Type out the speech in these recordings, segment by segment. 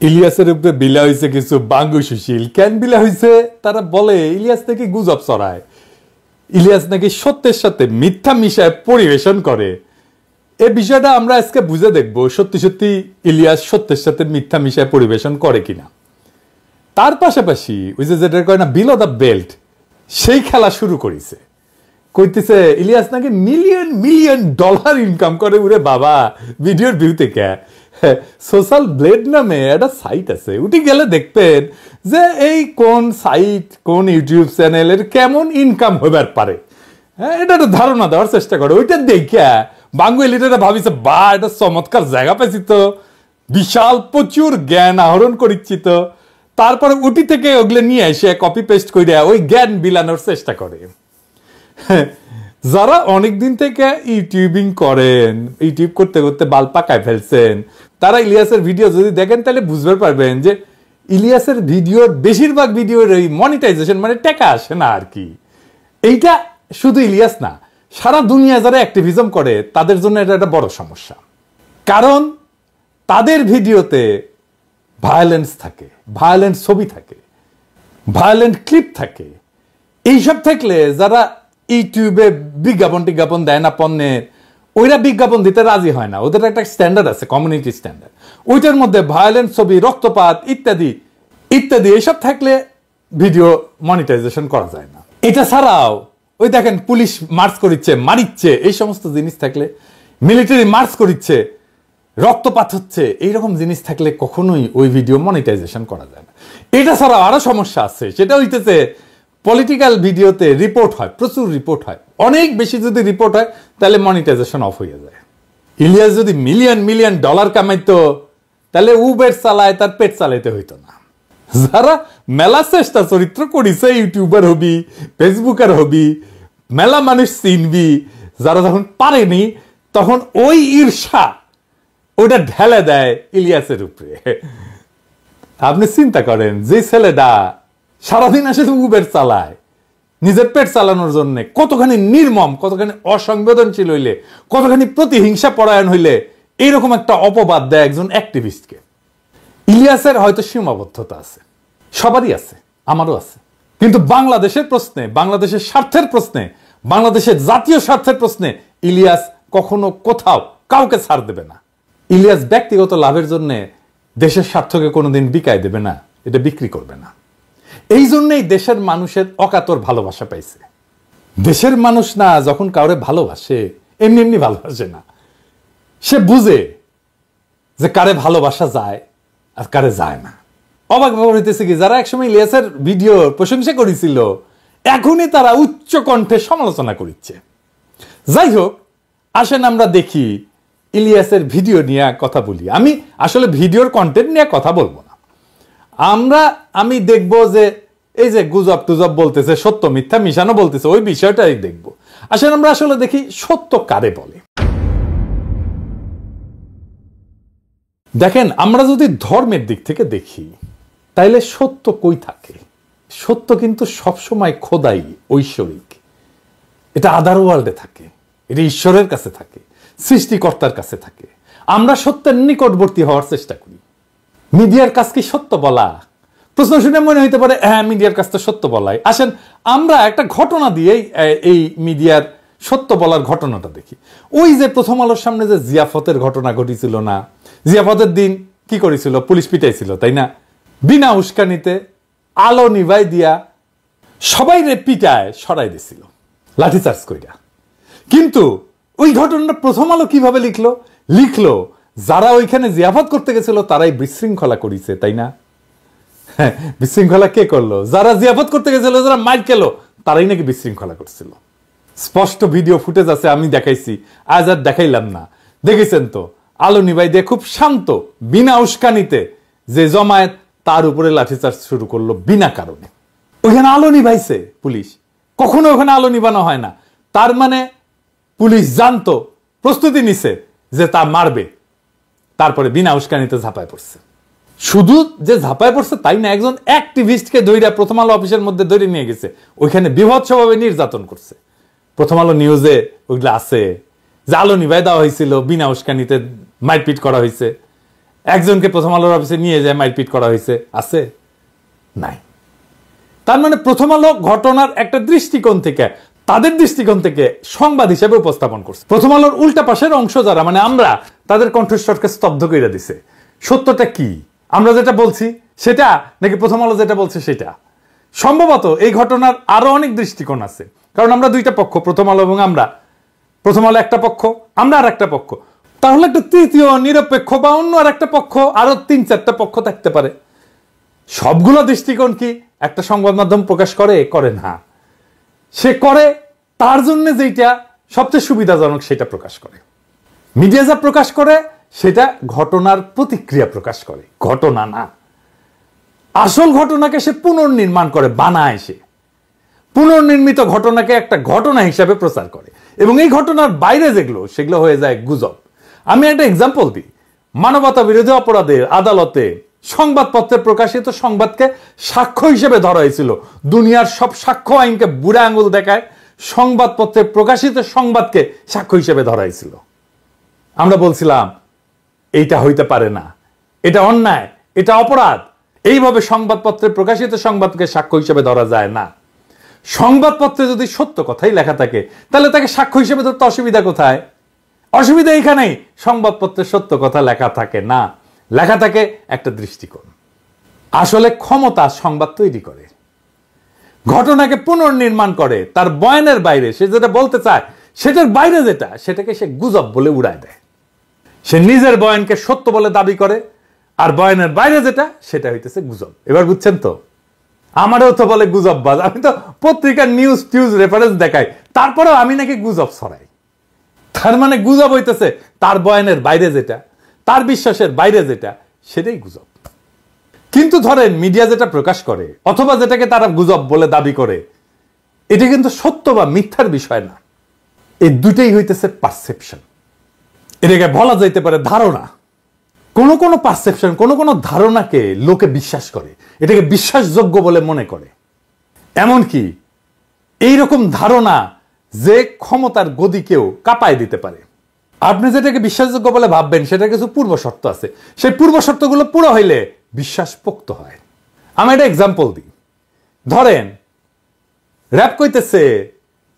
ইলিয়াসের উপরে বিলা হয়েছে কিছু বাঙ্গু সুশীল। কেন বিলা হয়েছে? তারা বলে ইলিয়াস নাকি গুজব ছড়ায়, ইলিয়াস নাকি সত্যের সাথে মিথ্যা মিশায় পরিবেশন করে। এই বিষয়টা আমরা আজকে বুঝে দেখব সত্যি সত্যি ইলিয়াস সত্যের সাথে মিথ্যা মিশায় পরিবেশন করে কিনা। তার পাশাপাশি ওই যে যেটা কয় না বিলো দ্য বেল্ট, সেই খেলা শুরু করেছে। কইতেছে ইলিয়াস নাকি মিলিয়ন মিলিয়ন ডলার ইনকাম করে। উরে বাবা, ভিডিওর ভিউ থেকে সোশ্যাল ব্লেড নামে একটা সাইট আছে, উঠে গেলে দেখবেন যে এই কোন সাইট কোন ইউটিউব চ্যানেলের কেমন ইনকাম হইবার পারে, হ্যাঁ, এটা একটা ধারণা দেওয়ার চেষ্টা করে। ওইটা দেখে বাঙ্গুলিটা ভাবিছে বা এটা চমৎকার জায়গা পেয়েছি তো, বিশাল প্রচুর জ্ঞান আহরণ করিচ্ছি তো। তারপরে উটি থেকে ওগুলো নিয়ে এসে কপি পেস্ট করে ওই জ্ঞান বিলানোর চেষ্টা করে। যারা অনেকদিন থেকে ইউটিউবিং করেন, ইউটিউব করতে করতে বাল পাকায় ফেলছেন, তারা ইলিয়াসের ভিডিও যদি দেখেন তাহলে বুঝতে পারবেন যে ইলিয়াসের ভিডিওর বেশিরভাগ ভিডিওর এই মনিটাইজেশন মানে টাকা আসে না আর কি। এইটা শুধু ইলিয়াস না, সারা দুনিয়া যারা অ্যাক্টিভিজম করে তাদের জন্য এটা একটা বড় সমস্যা। কারণ তাদের ভিডিওতে ভায়োলেন্স থাকে, ভায়োলেন্ট ছবি থাকে, ভায়োলেন্ট ক্লিপ থাকে। এইসব থাকলে যারা ইউটিউবে বিজ্ঞাপন দেয় না পণ্যের, ওইরা বিজ্ঞাপন দিতে রাজি হয় না। ওদের একটা স্ট্যান্ডার্ড আছে, কমিউনিটি স্ট্যান্ডার্ড। ওইটার মধ্যে ভায়োলেন্ট ছবি, রক্তপাত ইত্যাদি ইত্যাদি এইসব থাকলে ভিডিও মনিটাইজেশন করা যায় না। এটা ছাড়াও ওই দেখেন পুলিশ মার্চ করিচ্ছে, মারিচ্ছে, এই সমস্ত জিনিস থাকলে, মিলিটারি মার্চ করিচ্ছে, রক্তপাত হচ্ছে, এইরকম জিনিস থাকলে কখনোই ওই ভিডিও মনিটাইজেশন করা যায় না। এটা ছাড়াও আরো সমস্যা আছে, সেটা হইতেছে পলিটিক্যাল ভিডিওতে রিপোর্ট হয়, প্রচুর রিপোর্ট হয়। অনেক বেশি যদি রিপোর্ট হয় তাহলে মনিটাইজেশন অফ হয়ে যায়। ইলিয়াস যদি মিলিয়ন মিলিয়ন ডলার কামাইতো তাহলে উবের চালায়, তার পেট চালাইতে হইতো না। যারা মেলা চেষ্টা চরিত্র করিছে, ইউটিউবার হবি, ফেসবুকার হবি, মেলা মানুষ চিনবি, যারা যখন পারেনি তখন ওই ঈর্ষা ওটা ঢেলে দেয় ইলিয়াসের উপরে। আপনি চিন্তা করেন যে ছেলেটা সারাদিন আসে উবের চালায় নিজের পেট চালানোর জন্য, কতখানি নির্মম, কতখানি অসংবেদনশীল হইলে, কতখানি প্রতিহিংসা পরায়ণ হইলে এইরকম একটা অপবাদ দেয় একজন অ্যাক্টিভিস্টকে। ইলিয়াসের হয়তো সীমাবদ্ধতা আছে, সবারই আছে, আমারও আছে, কিন্তু বাংলাদেশের প্রশ্নে, বাংলাদেশের স্বার্থের প্রশ্নে, বাংলাদেশের জাতীয় স্বার্থের প্রশ্নে ইলিয়াস কখনো কোথাও কাউকে ছাড় দেবে না। ইলিয়াস ব্যক্তিগত লাভের জন্য দেশের স্বার্থকে কোনোদিন বিকায় দেবে না, এটা বিক্রি করবে না। এই জন্যই দেশের মানুষের অকাতর ভালোবাসা পাইছে। দেশের মানুষ না যখন কাউরে ভালোবাসে এমনি এমনি ভালোবাসে না, সে বুঝে যে কারে ভালোবাসা যায় আর কারে যায় না। অবাক ব্যাপার হইতেছে কি, যারা একসময় ইলিয়াসের ভিডিও প্রশংসা করেছিল এখনই তারা উচ্চ কণ্ঠে সমালোচনা করছে। যাই হোক, আসেন আমরা দেখি ইলিয়াসের ভিডিও নিয়ে কথা বলি। আমি আসলে ভিডিওর কন্টেন্ট নিয়ে কথা বলবো না, আমি দেখব যে এই যে গুজব টুজব বলতেছে, সত্য মিথ্যা মিশানো বলতেছে, ওই বিষয়টাই দেখব। আসলে আমরা আসলে দেখি সত্য কারে বলে। দেখেন, আমরা যদি ধর্মের দিক থেকে দেখি তাইলে সত্য কই থাকে? সত্য কিন্তু সবসময় খোদাই, ঐশ্বরিক, এটা আদার ওয়ার্ল্ডে থাকে, এটা ঈশ্বরের কাছে থাকে, সৃষ্টিকর্তার কাছে থাকে। আমরা সত্যের নিকটবর্তী হওয়ার চেষ্টা করি। মিডিয়ার কাজ কি সত্য বলা? প্রশ্ন শুনে মনে হইতে পারে হ্যাঁ, মিডিয়ার কাজ তো সত্য বলাই। আসেন আমরা একটা ঘটনা দিয়ে এই মিডিয়ার সত্য বলার ঘটনাটা দেখি। ওই যে প্রথম আলোর সামনে যে জিয়াফতের ঘটনা ঘটেছিল না, জিয়াফতের দিন কি করেছিল? পুলিশ পিটাইছিল, তাই না? বিনা উস্কানিতে আলো নিভাই দিয়া সবাই রে পিটায় সরাই দিছিল লাঠিচার্জ কইরা। কিন্তু ওই ঘটনাটা প্রথম আলো কিভাবে লিখলো যারা ওইখানে জিয়াফত করতে গেছিল তারাই বিশৃঙ্খলা করেছে, তাই না? হ্যাঁ, বিশৃঙ্খলা কে করলো? যারা জিয়াফত করতে গেছিল, যারা মাইর খেলো, তারাই নাকি বিশৃঙ্খলা করছিল। স্পষ্ট ভিডিও ফুটেজ আছে, আমি দেখাইছি, আজ আর দেখাইলাম না। দেখেছেন তো, আলো নিভাই দিয়ে খুব শান্ত, বিনা উস্কানিতে যে জমায়েত তার উপরে লাঠিচার্জ শুরু করলো বিনা কারণে। ওইখানে আলো নিভাইছে পুলিশ, কখনো ওখানে আলো নিভানো হয় না। তার মানে পুলিশ জানতো, প্রস্তুতি নিছে যে তা মারবে, তারপরে বিনা উস্কানিতে ঝাঁপায় পড়ছে। শুধু যে ঝাঁপায় পড়ছে তাই না, একজন অ্যাক্টিভিস্টকে ধইরা প্রথম আলো অফিসের মধ্যে ধরে নিয়ে গেছে, ওইখানে বিভৎসভাবে নির্যাতন করছে। প্রথম আলো নিউজে ওইগুলো আছে যে আলো নিভাই দেওয়া হয়েছিল, বিনা উস্কানিতে মারপিট করা হয়েছে। একজনকে প্রথম আলোর অফিসে নিয়ে যায় মারপিট করা হয়েছে? আছে? নাই। তার মানে প্রথম আলো ঘটনার একটা দৃষ্টিকোণ থেকে, তাদের দৃষ্টিকোণ থেকে সংবাদ হিসেবে উপস্থাপন করছে। প্রথম আলোর উল্টা পাশের অংশ যারা, মানে আমরা, তাদের কণ্ঠস্বরকে স্তব্ধ করে দিছে। সত্যটা কি? আমরা যেটা বলছি সেটা, নাকি প্রথম আলো যেটা বলছে সেটা? সম্ভবত এই ঘটনার আরো অনেক দৃষ্টিকোণ আছে, কারণ আমরা দুইটা পক্ষ, প্রথম আলো এবং আমরা। প্রথম আলো একটা পক্ষ, আমরা আর একটা পক্ষ। তাহলে একটা তৃতীয় নিরপেক্ষ বা অন্য আর একটা পক্ষ, আরো 3-4টা পক্ষ থাকতে পারে। সবগুলো দৃষ্টিকোণ কি একটা সংবাদ মাধ্যম প্রকাশ করে না? সে করে তার জন্য যেটা সবচেয়ে সুবিধাজনক সেটা প্রকাশ করে। মিডিয়া যা প্রকাশ করে সেটা ঘটনার প্রতিক্রিয়া প্রকাশ করে, ঘটনা না। আসল ঘটনাকে সে পুনর্নির্মাণ করে, বানায়। সে পুনর্নির্মিত ঘটনাকে একটা ঘটনা হিসাবে প্রচার করে, এবং এই ঘটনার বাইরে যেগুলো, সেগুলো হয়ে যায় গুজব। আমি একটা এক্সাম্পল দিই। মানবতা বিরোধী অপরাধের আদালতে সংবাদপত্রে প্রকাশিত সংবাদকে সাক্ষ্য হিসেবে ধরা হয়েছিল। দুনিয়ার সব সাক্ষ্য আইনকে বুড়া আঙুল দেখায় সংবাদপত্রে প্রকাশিত সংবাদকে সাক্ষ্য হিসেবে ধরা হয়েছিল। আমরা বলছিলাম এইটা হইতে পারে না, এটা অন্যায়, এটা অপরাধ। এইভাবে সংবাদপত্রে প্রকাশিত সংবাদকে সাক্ষ্য হিসেবে ধরা যায় না। সংবাদপত্রে যদি সত্য কথাই লেখা থাকে, তাহলে তাকে সাক্ষ্য হিসেবে ধরতে অসুবিধা কোথায়? অসুবিধা এইখানেই, সংবাদপত্রে সত্য কথা লেখা থাকে না, লেখা থাকে একটা দৃষ্টিকোণ। আসলে ক্ষমতা সংবাদ তৈরি করে, ঘটনাকে পুনর্নির্মাণ করে, তার বয়ানের বাইরে সে যেটা বলতে চায় সেটার বাইরে যেটা, সেটাকে সে গুজব বলে উড়ায় দেয়। সে নিজের বয়ানকে সত্য বলে দাবি করে, আর বয়ানের বাইরে যেটা সেটা হইতেছে গুজব। এবার বুঝছেন তো? আমারও তো বলে গুজববাজ। আমি তো পত্রিকার নিউজ টিউজ রেফারেন্স দেখাই, তারপরেও আমি নাকি গুজব ছড়াই। তার মানে গুজব হইতেছে তার বয়ানের বাইরে যেটা, তার বিশ্বাসের বাইরে যেটা, সেটাই গুজব। কিন্তু ধরেন মিডিয়া যেটা প্রকাশ করে, অথবা যেটাকে তারা গুজব বলে দাবি করে, এটা কিন্তু সত্য বা মিথ্যার বিষয় না। এই দুটেই হইতেছে পারসেপশন। এটাকে বলা যাইতে পারে ধারণা। কোনো কোনো পারসেপশন, কোনো কোনো ধারণাকে লোকে বিশ্বাস করে, এটাকে বিশ্বাসযোগ্য বলে মনে করে। এমনকি এইরকম ধারণা যে ক্ষমতার গদিকেও কাঁপায় দিতে পারে। আপনি যেটাকে বিশ্বাসযোগ্য বলে ভাববেন সেটা কিছু পূর্ব শর্ত আছে, সেই পূর্ব শর্তগুলো পুরো হইলে বিশ্বাস পোক্ত হয়। আমি একটা এক্সাম্পল দিই। ধরেন র‍্যাব কইতেছে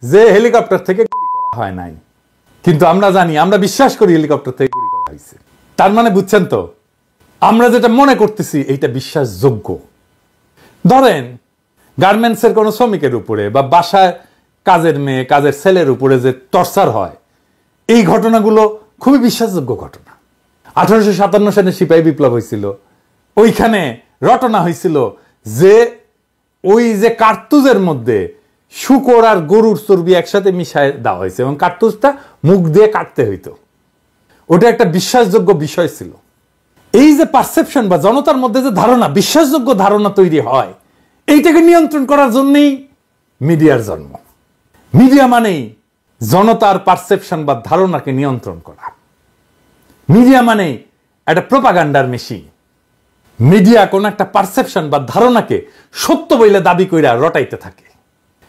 যে হেলিকপ্টার থেকে গুলি করা হয় নাই, কিন্তু আমরা জানি, আমরা বিশ্বাস করি হেলিকপ্টার থেকে গুলি করা হয়েছে। তার মানে বুঝছেন তো, আমরা যেটা মনে করতেছি এইটা বিশ্বাসযোগ্য। ধরেন গার্মেন্টসের কোনো শ্রমিকের উপরে বা বাসায় কাজের মেয়ে, কাজের ছেলের উপরে যে টর্চার হয়, এই ঘটনাগুলো খুবই বিশ্বাসযোগ্য ঘটনা। 1857 সালে সিপাহী বিপ্লব হয়েছিল, ওইখানে রটনা হয়েছিল যে ওই যে কার্তুজের মধ্যে শূকর আর গরুর চর্বি একসাথে মিশায় দেওয়া হয়েছে, এবং কার্তুজটা মুখ দিয়ে কাটতে হইতো। ওটা একটা বিশ্বাসযোগ্য বিষয় ছিল। এই যে পারসেপশন বা জনতার মধ্যে যে ধারণা, বিশ্বাসযোগ্য ধারণা তৈরি হয়, এইটাকে নিয়ন্ত্রণ করার জন্যই মিডিয়ার জন্ম। মিডিয়া মানেই জনতার পারসেপশন বা ধারণাকে নিয়ন্ত্রণ করা। মিডিয়া মানেই একটা প্রোপাগান্ডার মেশিন। মিডিয়া কোন একটা পারসেপশন বা ধারণাকে সত্য বলে দাবি কইরা রটাইতে থাকে।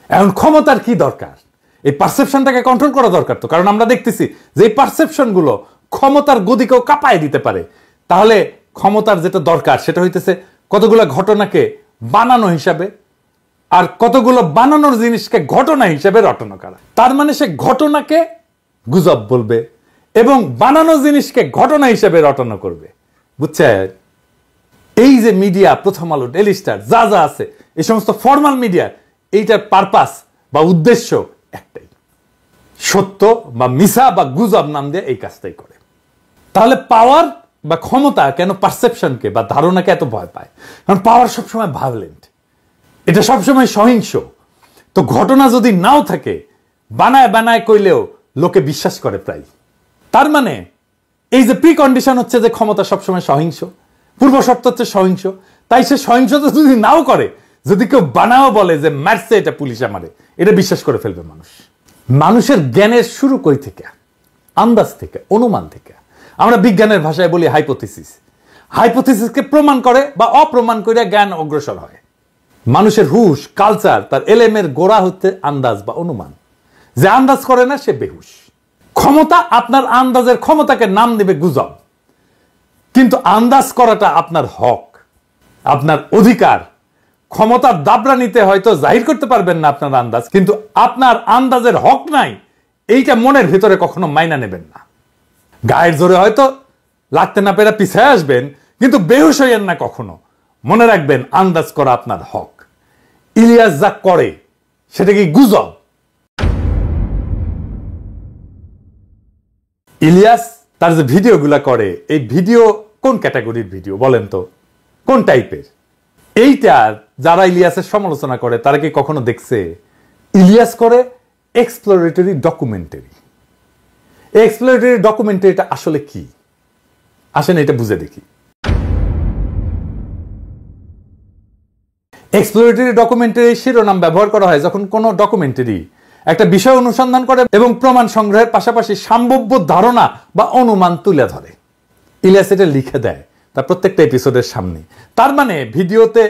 এখন ক্ষমতার কি দরকার? এই পারসেপশনটাকে কন্ট্রোল করা দরকার তো, কারণ আমরা দেখতেছি যে এই পারসেপশন গুলো ক্ষমতার গদিকেও কাঁপায় দিতে পারে। তাহলে ক্ষমতার যেটা দরকার সেটা হইতেছে কতগুলো ঘটনাকে বানানো হিসাবে, আর কতগুলো বানানোর জিনিসকে ঘটনা হিসেবে রটনা করা। তার মানে সে ঘটনাকে গুজব বলবে এবং বানানো জিনিসকে ঘটনা হিসেবে রটনা করবে। বুঝছেন? এই যে মিডিয়া, প্রথম আলো, ডেইলি স্টার, যা যা আছে, এই সমস্ত ফর্মাল মিডিয়া, এইটার পারপাস বা উদ্দেশ্য একটাই, সত্য বা মিছা বা গুজব নাম দিয়ে এই কাজটাই করে। তাহলে পাওয়ার বা ক্ষমতা কেন পারসেপশনকে বা ধারণাকে এত ভয় পায়? কারণ পাওয়ার সবসময় ভায়োলেন্ট, এটা সবসময় সহিংস। তো ঘটনা যদি নাও থাকে, বানায় বানায় কইলেও লোকে বিশ্বাস করে প্রায়। তার মানে এই যে প্রি কন্ডিশন হচ্ছে যে ক্ষমতা সবসময় সহিংস, পূর্ব শর্ত হচ্ছে সহিংস। তাই সে সহিংসতা যদি নাও করে, যদি কেউ বানাও বলে যে মারছে, এটা পুলিশে মারে, এটা বিশ্বাস করে ফেলবে মানুষ। মানুষের জ্ঞানের শুরু কই থেকে? আন্দাজ থেকে, অনুমান থেকে। আমরা বিজ্ঞানের ভাষায় বলি হাইপোথিসিস। হাইপোথিসিসকে প্রমাণ করে বা অপ্রমাণ করে জ্ঞান অগ্রসর হয়। মানুষের হুশ, কালচার, তার এলেমের গোড়া হচ্ছে আন্দাজ বা অনুমান। যে আন্দাজ করে না সে বেহুশ। ক্ষমতা আপনার আন্দাজের ক্ষমতাকে নাম দেবে গুজব। কিন্তু আন্দাজ করাটা আপনার হক, আপনার অধিকার। ক্ষমতার দাবরা নিতে হয়তো জাহির করতে পারবেন না আপনার আন্দাজ, কিন্তু আপনার আন্দাজের হক নাই এইটা মনের ভিতরে কখনো মাইনা নেবেন না। গায়ের জোরে হয়তো লাগতে না পেরে পিছিয়ে আসবেন, কিন্তু বেহুশ হইয়েন না কখনো। মনে রাখবেন আন্দাজ করা আপনার হক। ইলিয়াস যা করে সেটা কি গুজব? ইলিয়াস তার যে ভিডিওগুলা করে, এই ভিডিও কোন ক্যাটাগরির ভিডিও বলেন তো, কোন টাইপের? এইটা যারা ইলিয়াসের সমালোচনা করে তারা কি কখনো দেখছে? ইলিয়াস করে এক্সপ্লোরেটরি ডকুমেন্টারি। এক্সপ্লোরেটরি ডকুমেন্টারিটা আসলে কি? আসেন এটা বুঝে দেখি। এক্সপ্লোরেটরি ডকুমেন্টারি শিরোনাম ব্যবহার করা হয় যখন কোনো ডকুমেন্টারি একটা বিষয় অনুসন্ধান করে এবং প্রমাণ সংগ্রহের পাশাপাশি সম্ভাব্য ধারণা বা অনুমান তুলে ধরে। ইলিয়াস এটা লিখে দেয় তার প্রত্যেকটা এপিসোডের সামনে। তার মানে ভিডিওতে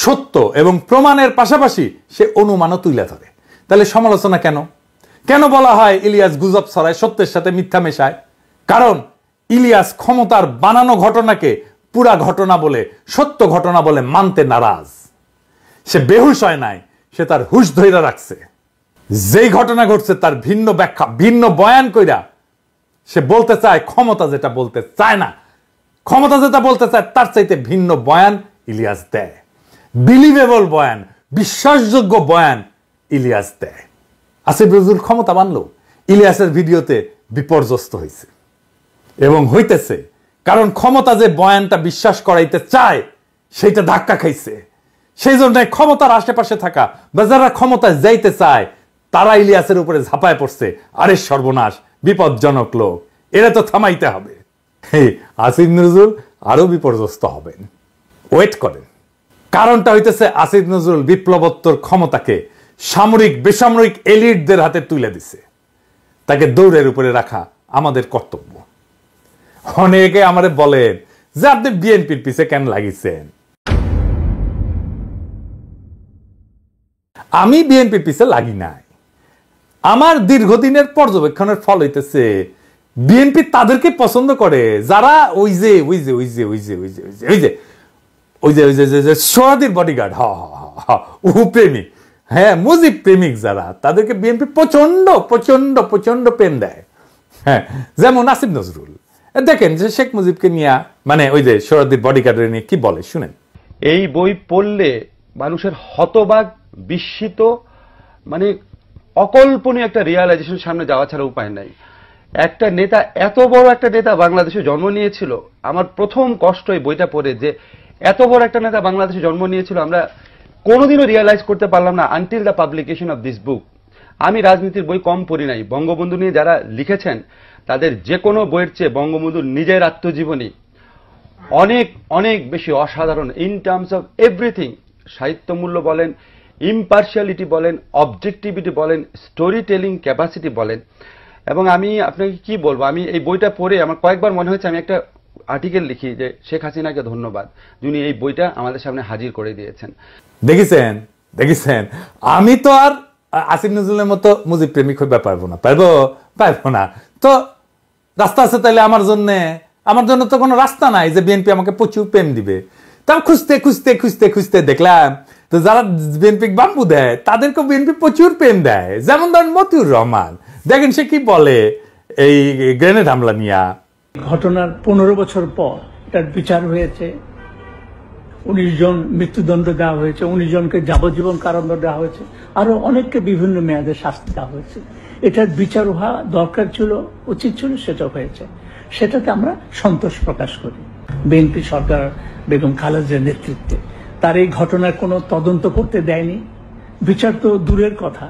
সত্য এবং প্রমাণের পাশাপাশি সে অনুমানও তুলে ধরে। তাহলে সমালোচনা কেন? কেন বলা হয় ইলিয়াস গুজব ছড়ায়, সত্যের সাথে মিথ্যা মেশায়? কারণ ইলিয়াস ক্ষমতার বানানো ঘটনাকে পুরা ঘটনা বলে, সত্য ঘটনা বলে মানতে নারাজ। সে বেহুশ হয় নাই, সে তার হুশ ধইরা রাখছে। যেই ঘটনা ঘটছে তার ভিন্ন ব্যাখ্যা, ভিন্ন বয়ান কইরা সে বলতে চায় ক্ষমতা যেটা বলতে চায় না। ক্ষমতা যেটা বলতে চায় তার চাইতে ভিন্ন বয়ান ইলিয়াস দেয়। বিলিভেবল বয়ান, বিশ্বাসযোগ্য বয়ান ইলিয়াস দেয়। আসিফ নজরুল ক্ষমতা বানলো, ইলিয়াসের ভিডিওতে বিপর্যস্ত হয়েছে এবং হইতেছে। কারণ ক্ষমতা যে বয়ানটা বিশ্বাস করাইতে চায় সেইটা ধাক্কা খাইছে। সেই জন্য ক্ষমতার আশেপাশে থাকা বা যারা ক্ষমতায় যাইতে চায় তারা ইলিয়াসের উপরে ঝাঁপায় পড়ছে। আরে সর্বনাশ, বিপজ্জনক লোক, এরা তো থামাইতে হবে। আসিফ নজরুল আরো বিপর্যস্ত হবেন, ওয়েট করেন। কারণটা হইতেছে আসিফ নজরুল বিপ্লবোত্তর ক্ষমতাকে সামরিক বেসামরিক এলিটদের হাতে তুলে দিছে। তাকে দৌড়ের উপরে রাখা আমাদের কর্তব্য। অনেকে আমারে বলেন যে আপনি বিএনপির পিছে কেন লাগিয়েছেন। আমি বিএনপির পিছে লাগি নাই। আমার দীর্ঘদিনের পর্যবেক্ষণের ফল হইতেছে বিএনপি তাদেরকে পছন্দ করে যারা ওই যে সোহাদির বডিগার্ড, প্রেমিক, হ্যাঁ মুজিব প্রেমিক যারা, তাদেরকে বিএনপি প্রচন্ড প্রচন্ড প্রচন্ড প্রেম দেয়। হ্যাঁ, যেমন আসিফ নজরুল দেখেন যে শেখ মুজিবকে নিয়ে, মানে ওই যে সোহাদির বডিগার্ডের নিয়ে কি বলে শুনেন। এই বই পড়লে মানুষের হতবাক, বিস্মিত, মানে অকল্পনীয় একটা রিয়ালাইজেশন সামনে যাওয়া ছাড়া উপায় নাই। একটা নেতা, এত বড় একটা নেতা বাংলাদেশে জন্ম নিয়েছিল। আমার প্রথম কষ্ট এই বইটা পড়ে যে এত বড় একটা নেতা বাংলাদেশে জন্ম নিয়েছিল, আমরা কোনোদিনও রিয়ালাইজ করতে পারলাম না until the publication of this book. আমি রাজনীতির বই কম পড়ি নাই, বঙ্গবন্ধু নিয়ে যারা লিখেছেন তাদের যে কোনো বইয়ের চেয়ে বঙ্গবন্ধুর নিজের আত্মজীবনী অনেক অনেক বেশি অসাধারণ ইন টার্মস অফ এভরিথিং। সাহিত্য মূল্য বলেন, ইম্পার্শিয়ালিটি বলেন, অবজেক্টিভিটি বলেন, স্টোরি টেলিং ক্যাপাসিটি বলেন। এবং আমি আপনাকে কি বলবো, আমি এই বইটা পড়ে আমার কয়েকবার মনে হয়েছে আমি একটা আর্টিকেল লিখি যে শেখ হাসিনাকে ধন্যবাদ, যিনি এই বইটা আমাদের সামনে হাজির করে দিয়েছেন। দেখেছেন আমি তো আর আসিফ নজরুলের মতো মুজিব প্রেমিক হইতে পারবো না। তো রাস্তা আছে তাইলে আমার জন্য তো কোনো রাস্তা নাই যে বিএনপি আমাকে প্রচুর প্রেম দিবে। তা খুঁজতে দেখলাম তো যারা বিএনপি বাম্বু দেয় তাদেরকে বিএনপি প্রচুর প্রেম দেয়। যেমন ধরেন মতিউর রহমান, দেখেন সে কি বলে এই গ্রেনেড হামলা নিয়ে। ঘটনার 15 বছর পর এটার বিচার হয়েছে, 19 জন মৃত্যুদণ্ড দেওয়া হয়েছে, 19 জনকে যাবজ্জীবন কারাদণ্ড দেওয়া হয়েছে, আরো অনেককে বিভিন্ন মেয়াদে শাস্তি দেওয়া হয়েছে। এটার বিচার হওয়া দরকার ছিল, উচিত ছিল, সেটা হয়েছে। সেটাতে আমরা সন্তোষ প্রকাশ করি। বিএনপি সরকার বেগম খালেদার নেতৃত্বে তার এই ঘটনার কোনো তদন্ত করতে দেয়নি, বিচার তো দূরের কথা,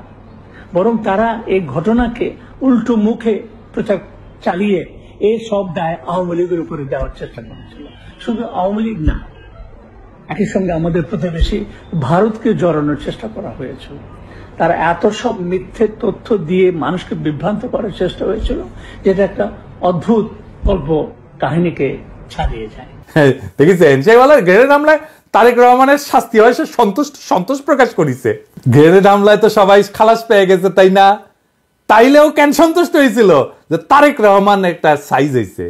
বরং তারা এই ঘটনাকে উল্টো মুখে প্রচার চালিয়ে এই সব দায় আওয়ামী লীগের উপরে দেওয়ার চেষ্টা করেছিল। শুধু আওয়ামী লীগ না, একই সঙ্গে আমাদের প্রতিবেশী ভারতকে জড়ানোর চেষ্টা করা হয়েছিল। তারা এত সব মিথ্যে তথ্য দিয়ে মানুষকে বিভ্রান্ত করার চেষ্টা হয়েছিল, যেটা একটা অদ্ভুত গল্প কাহিনীকে ছাড়িয়ে যায়। দেখেছেন সেই বলে গ্রেনেড হামলায় তারেক রহমানের শাস্তি হয়, সে সন্তোষ প্রকাশ করেছে। গ্রেনেড হামলায় তো সবাই খালাস পেয়ে গেছে, তাই না? তাইলেও কেন সন্তুষ্ট হয়েছিল যে তারেক রহমান একটা সাইজ হয়েছে।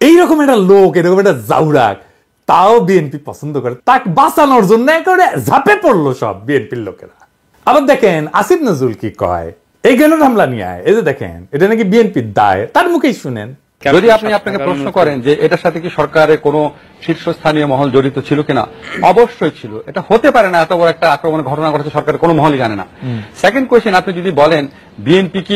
এইরকম একটা লোক, এরকম একটা জাউরাক, তাও বিএনপি পছন্দ করে, তাকে বাঁচানোর জন্য করে ঝাঁপে পড়লো সব বিএনপির লোকেরা। আবার দেখেন আসিফ নজরুল কি কয় এই গ্রেনেড হামলা নিয়ে, এই যে দেখেন এটা নাকি বিএনপির দায়, তার মুখেই শুনেন। যদি আপনি আপনাকে প্রশ্ন করেন যে এটার সাথে কি সরকারের কোনো শীর্ষস্থানীয় মহল জড়িত ছিল কিনা, অবশ্যই ছিল। এটা হতে পারে না এত বড় একটা আক্রমণের ঘটনা ঘটেছে সরকারের কোনো মহলই জানে না। সেকেন্ড কোয়েশ্চেন, আপনি যদি বলেন বিএনপি কি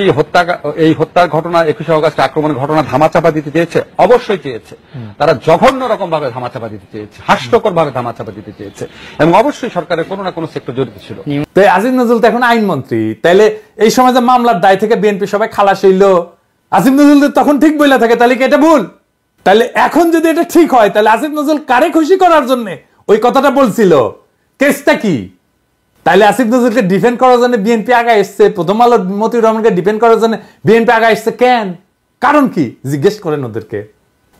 এই হত্যার ঘটনা 21 আগস্ট আক্রমণের ঘটনা ধামাচাপা দিতে চেয়েছে, অবশ্যই চেয়েছে। তারা জঘন্য রকম ভাবে ধামাচাপা দিতে চেয়েছে, হাস্যকর ভাবে ধামাচাপা দিতে চেয়েছে, এবং অবশ্যই সরকারের কোনো না কোনো সেক্টর জড়িত ছিল। তো আসিফ নজরুল তো এখন আইনমন্ত্রী, তাইলে এই সময় যে মামলার দায় থেকে বিএনপি সবাই খালাস হইলো, আসিফ নজরুল তখন ঠিক বলে থাকে, তাহলে কি এটা ভুল? তাহলে এখন যদি এটা ঠিক হয়, তাহলে আসিফ নজরুল কারে খুশি করার জন্য ওই কথাটা বলছিল? কেসটা কি? তাহলে আসিফ নজরুলকে ডিফেন্ড করার জন্য বিএনপি আগে এসছে, প্রথম আলো মতিউর রহমানকে ডিফেন্ড করার জন্য বিএনপি আগে এসছে কেন? কারণ কি জিজ্ঞেস করেন ওদেরকে।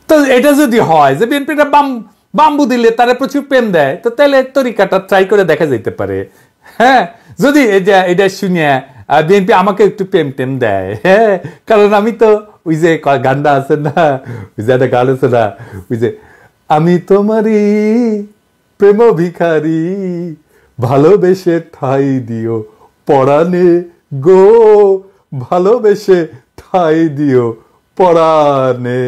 তো এটা যদি হয় যে বিএনপিটা বাম্বু দিলে তারা প্রচুর প্রেম দেয়, তো তাহলে তরিকাটা ট্রাই করে দেখা যেতে পারে। হ্যাঁ, যদি এটা শুনে বিএনপি আমাকে একটু প্রেম টেম দেয়, হ্যাঁ, কারণ আমি তো ওই যে গানটা আছে না, ওই যে একটা গান আছে না, ওই যে আমি তোমারই প্রেম ভিখারি, ভালোবেসে ঠাই দিও পরাণে গো, ভালোবেসে ঠাই দিও পরাণে।